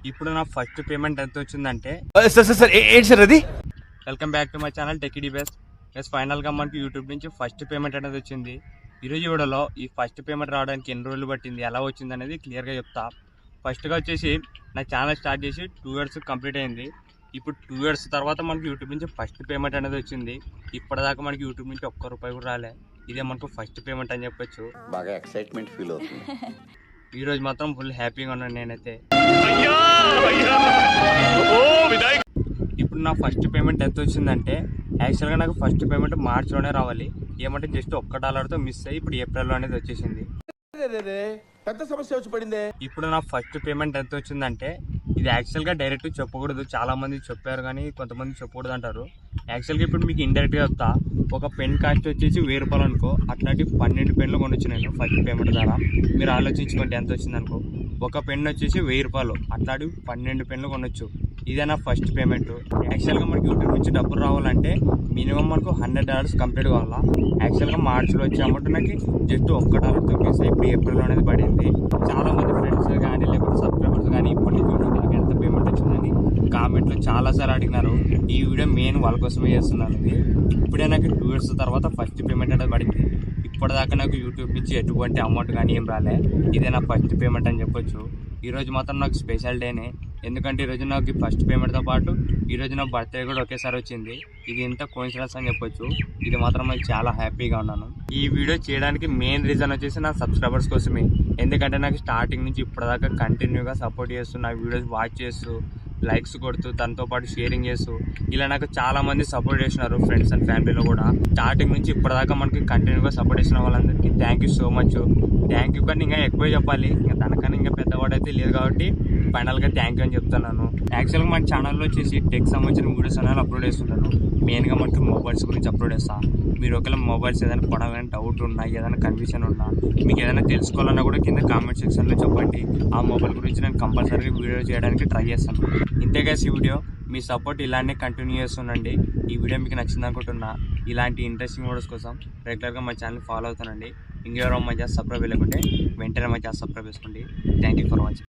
ఇప్పుడు నా first payment ఎంత వచ్చిందంటే సార్ సార్ సార్ ఏంటి సార్ అది? Welcome back to my channel టెక్కిడీ బెస్ట్. ప్లస్ ఫైనల్గా మనకి యూట్యూబ్ నుంచి ఫస్ట్ పేమెంట్ అనేది వచ్చింది. ఈరోజు వీడియోలో ఈ ఫస్ట్ పేమెంట్ రావడానికి ఎన్ని రోజులు పట్టింది, ఎలా వచ్చింది అనేది క్లియర్గా చెప్తా. ఫస్ట్గా వచ్చేసి నా ఛానల్ స్టార్ట్ చేసి 2 years కంప్లీట్ అయింది. ఇప్పుడు 2 years తర్వాత మనకి యూట్యూబ్ నుంచి ఫస్ట్ పేమెంట్ అనేది వచ్చింది. ఇప్పటిదాకా మనకి యూట్యూబ్ నుంచి ఒక్క రూపాయి కూడా రాలే. ఇదే మనకు ఫస్ట్ పేమెంట్ అని చెప్పొచ్చు. బాగా ఎక్సైట్మెంట్ ఫీల్ అవుతుంది. ఈరోజు మాత్రం ఫుల్ హ్యాపీగా ఉన్నాను నేనైతే. ఇప్పుడు నా ఫస్ట్ పేమెంట్ ఎంత వచ్చిందంటే యాక్చువల్గా నాకు ఫస్ట్ పేమెంట్ మార్చిలోనే రావాలి. ఏమంటే జస్ట్ $1తో మిస్ అయ్యి ఇప్పుడు ఏప్రిల్లో అనేది వచ్చేసింది. పెద్ద సమస్య వచ్చి పడిందే. ఇప్పుడు నా ఫస్ట్ పేమెంట్ ఎంత వచ్చిందంటే ఇది యాక్చువల్గా డైరెక్ట్ చెప్పకూడదు, చాలా మంది చెప్పారు కానీ కొంతమంది చెప్పకూడదు అంటారు. యాక్చువల్గా ఇప్పుడు మీకు ఇండైరెక్ట్గా చెప్తా. ఒక పెన్ కాస్ట్ వచ్చేసి ₹1000 అనుకో, అట్లాంటి 12 పెన్లు కొనొచ్చు నేను ఫస్ట్ పేమెంట్ ద్వారా. మీరు ఆలోచించుకోండి ఎంత వచ్చింది అనుకో. ఒక పెన్ వచ్చేసి ₹1000, అట్లాంటి 12 పెన్లు కొనొచ్చు. ఇదే నా ఫస్ట్ పేమెంట్. యాక్చువల్గా మనకి యూట్యూబ్ నుంచి డబ్బులు రావాలంటే మినిమం మనకు $100 కంప్లీట్ కావాలా. యాక్చువల్గా మార్చిలో వచ్చే అమౌంట్ నాకు జస్ట్ $1తో మిస్ అయ్యి ఇప్పుడు ఏప్రిల్లో అనేది పడింది. చాలా మంది ఫ్రెండ్స్ కానీ లేకపోతే సబ్స్క్రైబర్స్ కానీ ఇప్పటి నుంచి నాకు ఎంత పేమెంట్ వచ్చిందని కామెంట్లో చాలాసార్లు అడిగినారు. ఈ వీడియో మెయిన్ వాళ్ళ కోసమే చేస్తున్నాను. ఇది ఇప్పుడే నాకు 2 years తర్వాత ఫస్ట్ పేమెంట్ అనేది పడింది. ఇప్పటిదాకా నాకు యూట్యూబ్ నుంచి ఎటువంటి అమౌంట్ కానీ ఏం రాలే. ఇదే నా ఫస్ట్ పేమెంట్ అని చెప్పొచ్చు. ఈరోజు మాత్రం నాకు స్పెషల్ డేనే, ఎందుకంటే ఈరోజు నాకు ఫస్ట్ పేమెంట్తో పాటు ఈరోజు నా బర్త్డే కూడా ఒకేసారి వచ్చింది. ఇది ఎంత కోఇన్సిడెన్స్ అని చెప్పొచ్చు. ఇది మాత్రం నాకు చాలా హ్యాపీగా ఉన్నాను. ఈ వీడియో చేయడానికి మెయిన్ రీజన్ వచ్చేసి నా సబ్స్క్రైబర్స్ కోసమే. ఎందుకంటే నాకు స్టార్టింగ్ నుంచి ఇప్పటిదాకా కంటిన్యూగా సపోర్ట్ చేస్తూ నా వీడియోస్ వాచ్ చేస్తూ లైక్స్ కొడుతూ దాంతో పాటు షేరింగ్ చేస్తూ ఇలా నాకు చాలా మంది సపోర్ట్ చేసినారు. ఫ్రెండ్స్ అండ్ ఫ్యామిలీలో కూడా స్టార్టింగ్ నుంచి ఇప్పటిదాకా మనకి కంటిన్యూగా సపోర్ట్ చేసిన వాళ్ళందరికీ thank you so much. Thank you కానీ ఇంకా ఎక్కువ చెప్పాలి, ఇంకా దానికన్నా ఇంకా పెద్దవాడు అయితే లేదు కాబట్టి ఫైనల్గా థ్యాంక్ యూ అని చెప్తున్నాను. యాక్చువల్గా మన ఛానల్లో వచ్చేసి టెక్ సంబంధించిన వీడియోస్ అనేది అప్లోడ్ చేస్తుంటాను. మెయిన్గా మనకి మొబైల్స్ గురించి అప్లోడ్ చేస్తాను. మీరు ఒకవేళ మొబైల్స్ ఏదైనా కొనాలని డౌట్ ఉన్నా, ఏదైనా కన్ఫ్యూజన్ ఉన్నా, మీకు ఏదైనా తెలుసుకోవాలన్నా కూడా కింద కామెంట్ సెక్షన్లో చెప్పండి. ఆ మొబైల్ గురించి నేను కంపల్సరీగా వీడియో చేయడానికి ట్రై చేస్తాను. ఇంతేగా ఈ వీడియో మీ సపోర్ట్ ఇలానే కంటిన్యూ చేస్తుండండి. ఈ వీడియో మీకు నచ్చింది అనుకుంటున్నా. ఇలాంటి ఇంట్రెస్టింగ్ వీడియోస్ కోసం రెగ్యులర్గా మా ఛానల్ ఫాలో అవుతానండి. ఇంకెవరో మా ఛానల్ సబ్స్క్రైబ్ లేకుంటే వెంటనే మా ఛానల్ సబ్స్క్రైబ్ చేసుకోండి. Thank you for watching.